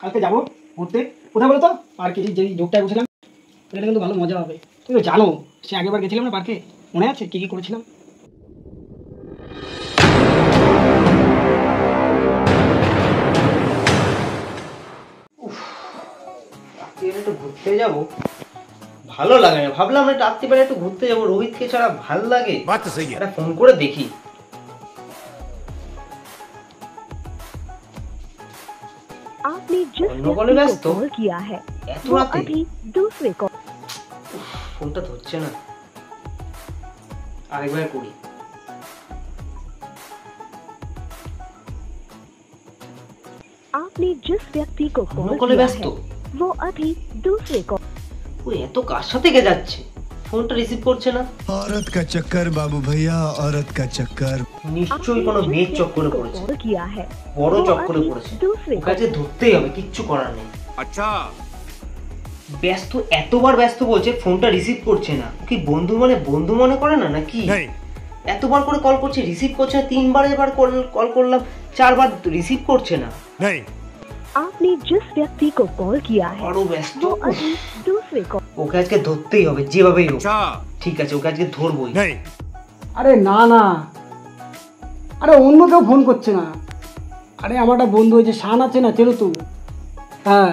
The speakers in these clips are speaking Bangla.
কালকে যাবো ঘুরতে, কোথায় বলো তো? পার্কে যে যোগটায় বসেছিলাম, এটা কিন্তু ভালো মজা হবে। তুমি তো জানো সে আগেবার গেছিলাম না পার্কে, মনে আছে কি কি করেছিলাম? একটু ঘুরতে যাবো, ভালো লাগে না। ভাবলাম রাত্রিবেলা একটু ঘুরতে যাবো, রোহিতকে ছাড়া ভাল লাগে। একটা ফোন করে দেখি। आपने जिस व्यक्ति को कॉल किया है वो अभी दूसरे को। ফোনটা ধরছে না, আরেকবার করি। आपने जिस व्यक्ति को कॉल किया है वो अभी दूसरे को। ও এত কার সাথে গে যাচ্ছে, ফোনটা রিসিভ করছে না। औरत का चक्कर बाबू भैया, औरत का चक्कर। নিশ্চয়ই কোনো মেয়ের চক্করে পড়েছে, বড় চক্করে পড়েছে। ওকে আজকে ধরতেই হবে, কিচ্ছু করার নেই। আচ্ছা ব্যস্ত, এতবার ব্যস্ত বলছে, ফোনটা রিসিভ করছে না। কি বন্ধু মনে করে না নাকি? এতবার করে কল করছে, রিসিভ করছে না। 3 বার এবার কল করলাম, 4 বার রিসিভ করছে না। आपने जिस व्यक्ति को कॉल किया है বড় ব্যস্ত, वो अभी दूसरे को। ওকে আজকে ধরতেই হবে যেভাবেই হোক। ঠিক আছে, ওকে আজকে ধরবই। আরে না না, আরে অন্য কেউ ফোন করছে না। আরে আমার একটা বন্ধু হয়েছে, শান আছে না, চেনো তো? হ্যাঁ,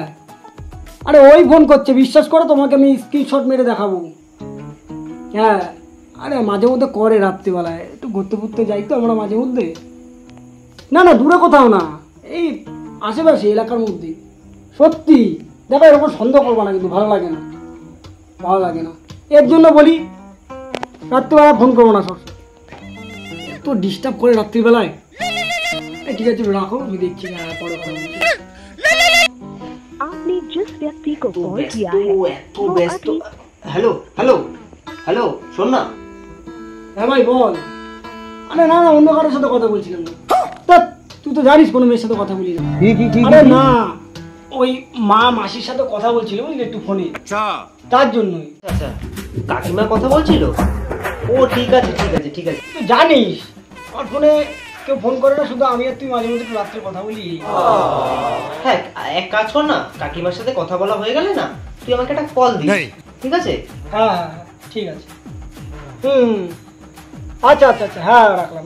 আরে ওই ফোন করছে, বিশ্বাস করো, তোমাকে আমি স্ক্রিনশট মেরে দেখাবো। হ্যাঁ, আরে মাঝে মধ্যে করে রাত্রিবেলায় একটু ঘুরতে ঘুরতে যাই তো আমরা মাঝে মধ্যে। না না, দূরে কোথাও না, এই আশেপাশে এলাকার মধ্যে। সত্যি দেখো, এর উপর সন্দেহ করবো না, কিন্তু ভালো লাগে না, ভালো লাগে না। এর জন্য বলি রাত্রিবেলা ফোন করবো না, সব এত ডিস্টার্ব করে রাত্রিবেলায়। ঠিক আছে রাখো, আমি দেখছি পরে কথা বলছি। आपने जिस व्यक्ति को कॉल किया है वो व्यस्त। हेलो हेलो हेलो, শোন না। হ্যাঁ ভাই বল। আরে না না, অন্য কারোর সাথে কথা বলছিলাম না। তুই তো জানিস কোনো মেয়ের সাথে কথা বলি না। আরে না, ওই মাসির সাথে কথা বলছিল বুঝলি একটু ফোনে, তার জন্যই। আচ্ছা, কাকিমা কথা বলছিল? ও ঠিক আছে ঠিক আছে ঠিক আছে। তুই জানিস আমার ফোনে কেউ ফোন করে না, শুধু আমি আর তুই মাঝে মধ্যে রাত্রে কথা বলি। হ্যাঁ, এক কাজ কর না, কাকিমার সাথে কথা বলা হয়ে গেলে না, তুই আমাকে একটা কল দিস, ঠিক আছে? হ্যাঁ ঠিক আছে। আচ্ছা আচ্ছা আচ্ছা, হ্যাঁ রাখলাম।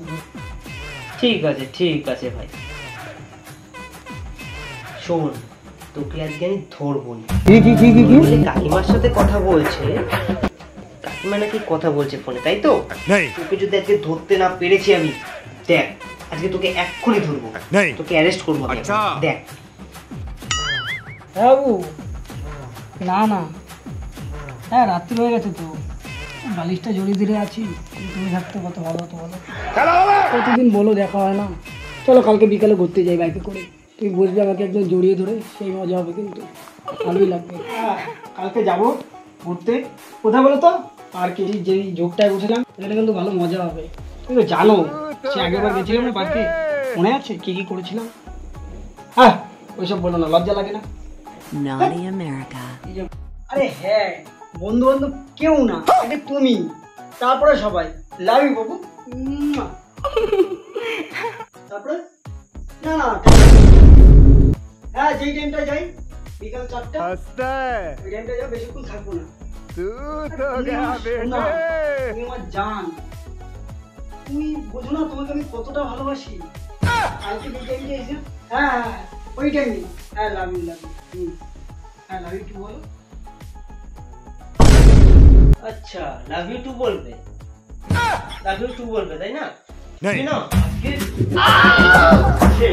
ঠিক আছে ভাই। শোন, তোকে আজকে আমি ধরবো। কাকিমার সাথে কথা বলছে, কাকিমা নাকি কথা বলছে ফোনে, তাই তো? তোকে যদি আজকে ধরতে না পেরেছি আমি, দেখ আজকে তোকে এক্ষুনি ধরবো, তোকে অ্যারেস্ট করবো। দেখ বাবু, না না, হ্যাঁ রাত্রি হয়ে গেছে তো, বালিশটা জড়িয়ে ধরে আছি। তুমি থাকতে কত ভালো হতো বলো, প্রতিদিন বলো দেখা হয় না। চলো কালকে বিকালে ঘুরতে যাই বাইকে করে, তুই বসবি আমাকে একদম জড়িয়ে ধরে, সেই মজা হবে, কিন্তু ভালোই লাগবে। কালকে যাবো ঘুরতে, কোথায় বলো তো? পার্কে যে যোগটায় বসেছিলাম, এটা কিন্তু ভালো মজা হবে। তুমি তো জানো সে আগেবার গেছিলাম না পার্কে, মনে আছে কি কি করেছিলাম? হ্যাঁ ওইসব বলো না, লজ্জা লাগে না? আরে হ্যাঁ, বন্ধু বান্ধব কেউ না, আগে তুমি, তারপরে সবাই। লাভ ইউ বাবু। তারপরে না না, হ্যাঁ যেই টাইমটা যাই বিকাল 4টা, ওই টাইমটা যাও, বেশিক্ষণ থাকবো না। তুমি আমার জান, তুমি বোঝো না তোমাকে আমি কতটা ভালোবাসি। কালকে যে টাইমটা এসে, হ্যাঁ হ্যাঁ ওই টাইমই, হ্যাঁ লাভ ইউ হ্যাঁ লাভ ইউ টু বলো। আচ্ছা, লাভ ইউ টু বলবে, লাভ ইউ টু বলবে, তাই না? না আজকে